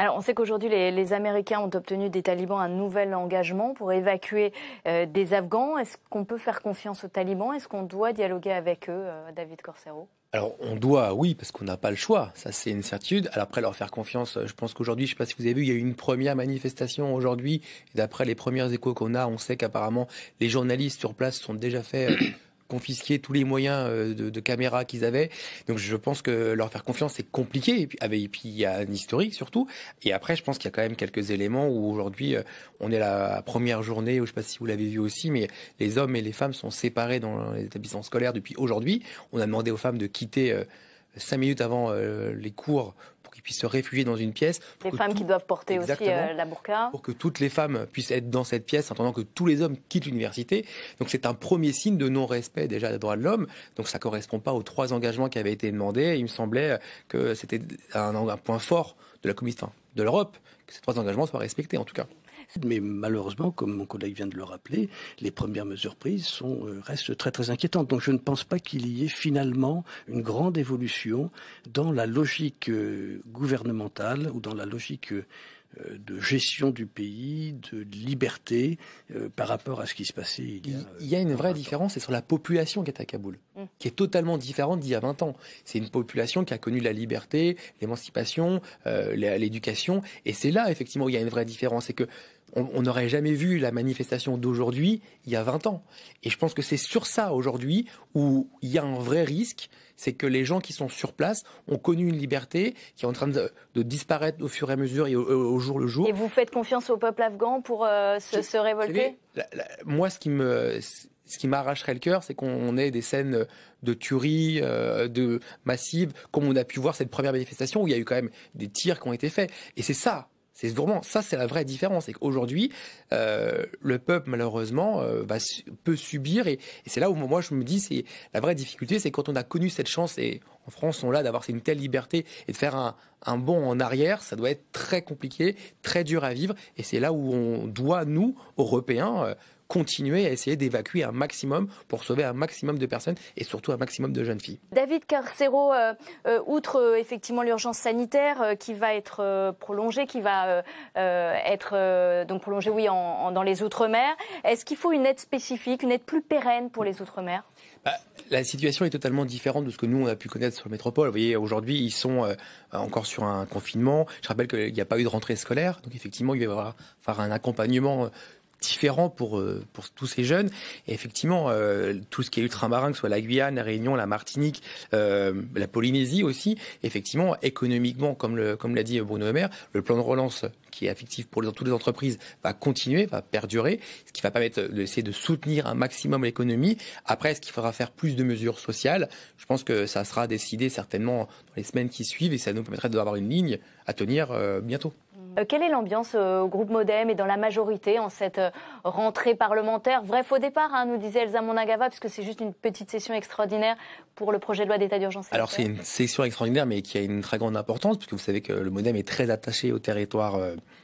Alors, on sait qu'aujourd'hui, les Américains ont obtenu des talibans un nouvel engagement pour évacuer des Afghans. Est-ce qu'on peut faire confiance aux talibans? Est-ce qu'on doit dialoguer avec eux, David Corcero? Alors, on doit, oui, parce qu'on n'a pas le choix. Ça, c'est une certitude. Alors après, leur faire confiance, je pense qu'aujourd'hui, je ne sais pas si vous avez vu, il y a eu une première manifestation aujourd'hui. Et d'après les premiers échos qu'on a, on sait qu'apparemment, les journalistes sur place sont déjà fait confisquer tous les moyens de caméra qu'ils avaient. Donc je pense que leur faire confiance, c'est compliqué. Et puis il y a un historique surtout. Et après, je pense qu'il y a quand même quelques éléments où aujourd'hui, on est la première journée, où je ne sais pas si vous l'avez vu aussi, mais les hommes et les femmes sont séparés dans les établissements scolaires depuis aujourd'hui. On a demandé aux femmes de quitter 5 minutes avant les cours pour qu'ils puissent se réfugier dans une pièce. Les femmes qui doivent porter aussi la burqa. Pour que toutes les femmes puissent être dans cette pièce en attendant que tous les hommes quittent l'université. Donc c'est un premier signe de non-respect déjà des droits de l'homme. Donc ça ne correspond pas aux 3 engagements qui avaient été demandés. Il me semblait que c'était un point fort de la Commission de l'Europe, que ces 3 engagements soient respectés en tout cas. Mais malheureusement, comme mon collègue vient de le rappeler, les premières mesures prises restent très très inquiétantes. Donc je ne pense pas qu'il y ait finalement une grande évolution dans la logique gouvernementale ou dans la logique de gestion du pays, de liberté par rapport à ce qui se passait il y a une vraie différence, c'est sur la population qui est à Kaboul, qui est totalement différente d'il y a 20 ans. C'est une population qui a connu la liberté, l'émancipation, l'éducation, et c'est là effectivement où il y a une vraie différence. C'est que on n'aurait jamais vu la manifestation d'aujourd'hui il y a 20 ans. Et je pense que c'est sur ça aujourd'hui où il y a un vrai risque, c'est que les gens qui sont sur place ont connu une liberté qui est en train de disparaître au fur et à mesure et au jour le jour. Et vous faites confiance au peuple afghan pour se révolter? Moi, ce qui m'arracherait le cœur, c'est qu'on ait des scènes de tuerie, de massives, comme on a pu voir cette première manifestation où il y a eu quand même des tirs qui ont été faits. Et c'est ça. C'est vraiment ça, c'est la vraie différence. C'est qu'aujourd'hui, le peuple malheureusement peut subir, et c'est là où moi je me dis, c'est la vraie difficulté, c'est quand on a connu cette chance, et en France on l'a, d'avoir une telle liberté et de faire un bond en arrière, ça doit être très compliqué, très dur à vivre, et c'est là où on doit, nous Européens, continuer à essayer d'évacuer un maximum pour sauver un maximum de personnes et surtout un maximum de jeunes filles. David Corcero, outre effectivement l'urgence sanitaire qui va être prolongée, qui va être donc prolongée, oui, dans les Outre-mer, est-ce qu'il faut une aide spécifique, une aide plus pérenne pour les Outre-mer? La situation est totalement différente de ce que nous on a pu connaître sur la métropole. Vous voyez, aujourd'hui ils sont encore sur un confinement. Je rappelle qu'il n'y a pas eu de rentrée scolaire, donc effectivement il va y avoir un accompagnement différent pour tous ces jeunes. Et effectivement, tout ce qui est ultramarin, que ce soit la Guyane, la Réunion, la Martinique, la Polynésie aussi, effectivement, économiquement, comme l'a dit Bruno Le Maire, le plan de relance qui est affectif pour toutes les entreprises va continuer, va perdurer, ce qui va permettre d'essayer de soutenir un maximum l'économie. Après, est-ce qu'il faudra faire plus de mesures sociales? Je pense que ça sera décidé certainement dans les semaines qui suivent, et ça nous permettrait d'avoir une ligne à tenir bientôt. Quelle est l'ambiance au groupe Modem et dans la majorité en cette rentrée parlementaire? Vrai faux départ, nous disait Elsa Monagava, puisque c'est juste une petite session extraordinaire pour le projet de loi d'état d'urgence. Alors c'est une session extraordinaire, mais qui a une très grande importance, puisque vous savez que le Modem est très attaché au territoire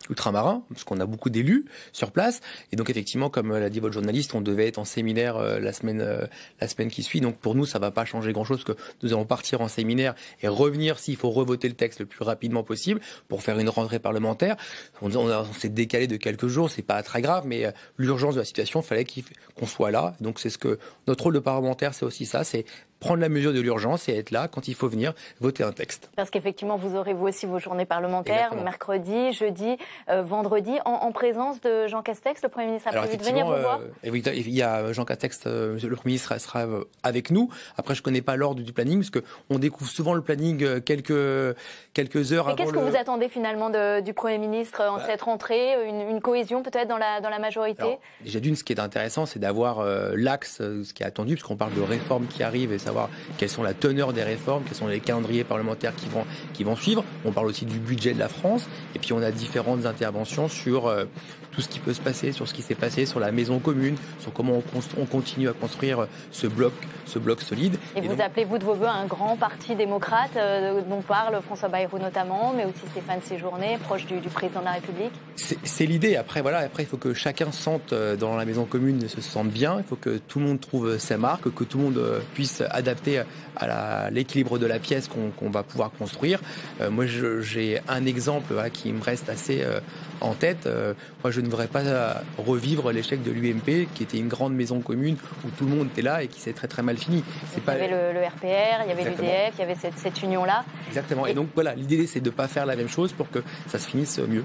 ultramarin, parce qu'on a beaucoup d'élus sur place. Et donc effectivement, comme l'a dit votre journaliste, on devait être en séminaire la semaine qui suit. Donc pour nous, ça ne va pas changer grand-chose, parce que nous allons partir en séminaire et revenir s'il faut revoter le texte le plus rapidement possible pour faire une rentrée parlementaire. On s'est décalé de quelques jours, c'est pas très grave, mais l'urgence de la situation, il fallait qu'on soit là. Donc c'est ce que notre rôle de parlementaire, c'est aussi ça, c'est prendre la mesure de l'urgence et être là quand il faut venir voter un texte. Parce qu'effectivement, vous aurez vous aussi vos journées parlementaires, exactement, mercredi, jeudi, vendredi, en présence de Jean Castex, le Premier ministre a prévu de venir vous voir. Oui, il y a Jean Castex, le Premier ministre sera avec nous. Après, je ne connais pas l'ordre du planning, parce qu'on découvre souvent le planning quelques heures avant. Mais qu'est-ce que vous attendez finalement du Premier ministre en cette rentrée? Une cohésion peut-être dans la majorité? Alors, déjà d'une, ce qui est intéressant, c'est d'avoir l'axe, ce qui est attendu, puisqu'on parle de réformes qui arrivent, et savoir quelles sont la teneur des réformes, quels sont les calendriers parlementaires qui vont suivre. On parle aussi du budget de la France, et puis on a différentes interventions sur tout ce qui peut se passer, sur ce qui s'est passé, sur la maison commune, sur comment on continue à construire ce bloc solide. Et vous appelez-vous de vos voeux un grand parti démocrate, dont parle François Bayrou notamment, mais aussi Stéphane Séjourné, proche du président de la République? C'est l'idée. Après, il faut que chacun sente dans la maison commune se sente bien. Il faut que tout le monde trouve sa marque, que tout le monde puisse adapté à l'équilibre de la pièce qu'on va pouvoir construire. Moi, j'ai un exemple qui me reste assez en tête. Moi, je ne voudrais pas revivre l'échec de l'UMP, qui était une grande maison commune où tout le monde était là et qui s'est très très mal fini. Il y avait le RPR, il y avait l'UDF, il y avait cette union-là. Exactement. Et donc voilà, l'idée, c'est de ne pas faire la même chose pour que ça se finisse mieux.